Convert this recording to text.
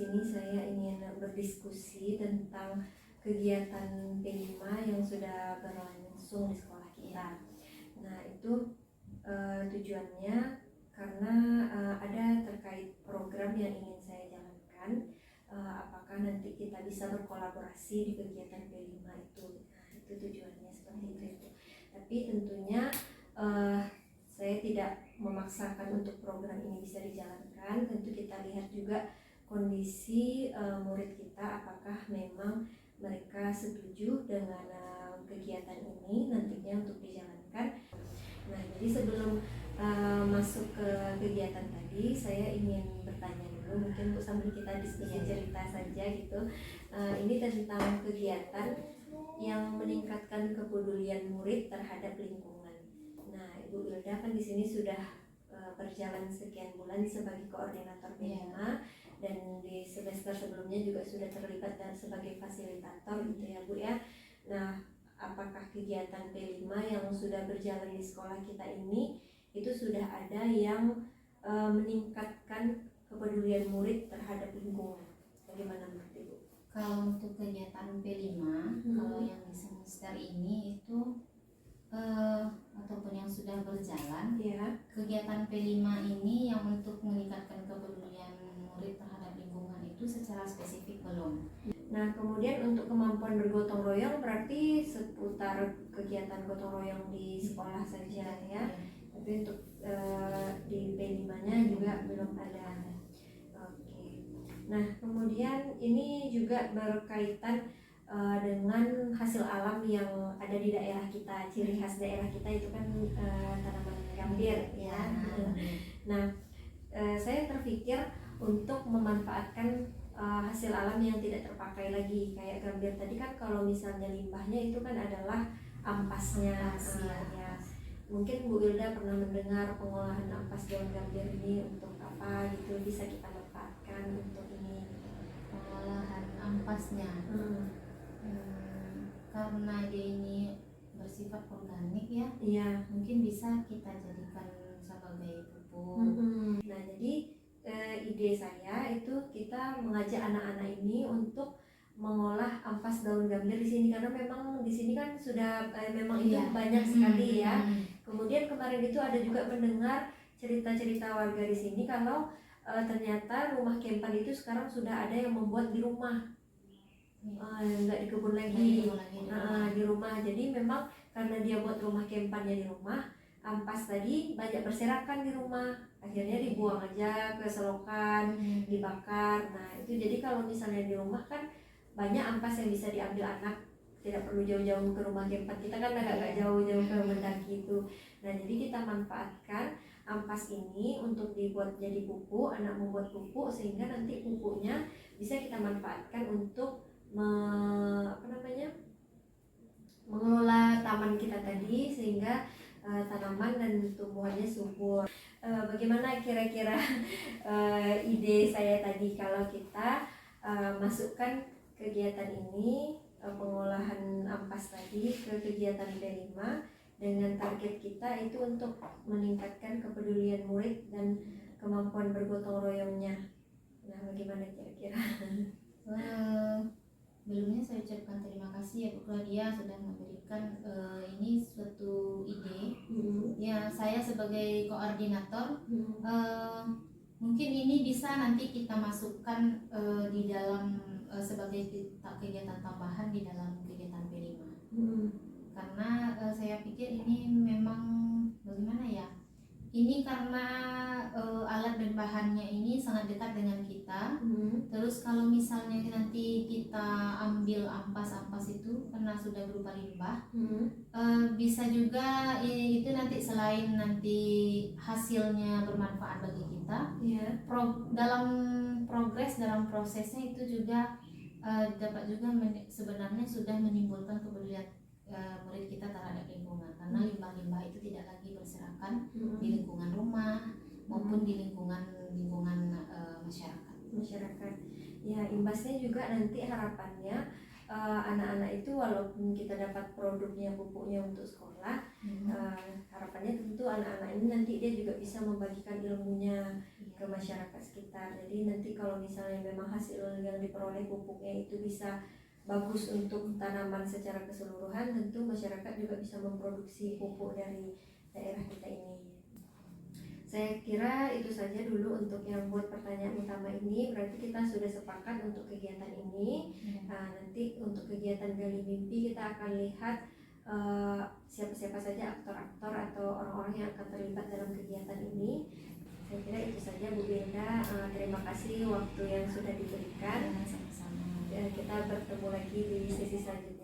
sini saya ingin berdiskusi tentang kegiatan P5 yang sudah berlangsung di sekolah kita. Nah, itu tujuannya karena ada terkait program yang ingin saya jalankan. Apakah nanti kita bisa berkolaborasi di kegiatan P5 itu? Nah, itu tujuannya seperti itu. Tapi tentunya saya tidak memaksakan untuk program ini bisa dijalankan. Tentu kita lihat juga kondisi murid kita, apakah memang mereka setuju dengan kegiatan ini nantinya untuk dijalankan. Nah, jadi sebelum masuk ke kegiatan tadi, saya ingin bertanya dulu, mungkin Bu, sambil kita diskusi cerita saja gitu. Ini tentang kegiatan yang meningkatkan kepedulian murid terhadap lingkungan. Nah, Ibu Wilda kan di sini sudah berjalan sekian bulan sebagai koordinator P5 dan di semester sebelumnya juga sudah terlibat dan sebagai fasilitator gitu ya Bu ya. Nah, apakah kegiatan P5 yang sudah berjalan di sekolah kita ini itu sudah ada yang meningkatkan kepedulian murid terhadap lingkungan? Bagaimana menurut Ibu? Kalau untuk kegiatan P5, kalau yang di semester ini itu ataupun yang sudah berjalan, kegiatan P5 ini yang untuk meningkatkan kepedulian murid terhadap lingkungan itu secara spesifik belum. Nah, kemudian untuk kemampuan bergotong royong berarti seputar kegiatan gotong royong di sekolah saja ya. Tapi untuk di P5-nya juga belum ada. Oke. Nah, kemudian ini juga berkaitan dengan hasil alam yang ada di daerah kita. Ciri khas daerah kita itu kan tanaman gambir ya. Nah, saya terpikir untuk memanfaatkan hasil alam yang tidak terpakai lagi. Kayak gambir tadi kan kalau misalnya limbahnya itu kan adalah ampasnya. Ya. Mungkin Bu Wilda pernah mendengar pengolahan ampas daun gambir ini untuk apa gitu, bisa kita manfaatkan untuk ini. Pengolahan ampasnya karena dia ini bersifat organik ya. Iya, mungkin bisa kita jadikan sebagai pupuk. Nah, jadi ide saya itu kita mengajak anak-anak ini untuk mengolah ampas daun gambir di sini karena memang di sini kan sudah memang itu banyak sekali ya. Kemudian kemarin itu ada juga mendengar cerita-cerita warga di sini kalau ternyata rumah kempan itu sekarang sudah ada yang membuat di rumah. Nggak di kebun lagi, di rumah. Jadi memang karena dia buat rumah kempannya di rumah, ampas tadi banyak berserakan di rumah, akhirnya dibuang aja ke selokan, dibakar. Nah itu jadi kalau misalnya di rumah kan banyak ampas yang bisa diambil anak, tidak perlu jauh-jauh ke rumah kempan, kita kan agak jauh-jauh ke mendaki itu. Nah jadi kita manfaatkan ampas ini untuk dibuat jadi pupuk, anak membuat pupuk sehingga nanti pupuknya bisa kita manfaatkan untuk mengelola taman kita tadi sehingga tanaman dan tumbuhannya subur. Bagaimana kira-kira ide saya tadi kalau kita masukkan kegiatan ini, pengolahan ampas tadi ke kegiatan P5 dengan target kita itu untuk meningkatkan kepedulian murid dan kemampuan bergotong royongnya. Nah, bagaimana kira-kira? Sebelumnya saya ucapkan terima kasih ya Bu Claudia sudah memberikan ini suatu ide. Ya, saya sebagai koordinator mungkin ini bisa nanti kita masukkan di dalam sebagai kegiatan tambahan di dalam kegiatan P5. Karena saya pikir ini memang bagaimana ya? Ini karena alat dan bahannya ini sangat dekat dengan kita. Terus kalau misalnya nanti kita ambil ampas-ampas itu karena sudah berupa limbah, bisa juga itu nanti selain nanti hasilnya bermanfaat bagi kita, dalam prosesnya itu juga dapat juga sebenarnya sudah menimbulkan kepedulian murid kita terhadap lingkungan karena limbah-limbah itu tidak lagi berserakan di lingkungan rumah maupun di lingkungan masyarakat. Ya, imbasnya juga nanti harapannya anak-anak itu walaupun kita dapat produknya, pupuknya untuk sekolah, harapannya tentu anak-anak ini nanti dia juga bisa membagikan ilmunya ke ke masyarakat sekitar. Jadi nanti kalau misalnya memang hasil yang diperoleh pupuknya itu bisa bagus untuk tanaman secara keseluruhan, tentu masyarakat juga bisa memproduksi pupuk dari daerah kita ini. Saya kira itu saja dulu untuk yang buat pertanyaan utama ini. Berarti kita sudah sepakat untuk kegiatan ini. Nanti untuk kegiatan Gali Mimpi kita akan lihat siapa-siapa saja aktor-aktor atau orang-orang yang akan terlibat dalam kegiatan ini. Saya kira itu saja Bu Birda. Terima kasih waktu yang sudah diberikan. Sama-sama. Kita bertemu lagi di sesi selanjutnya.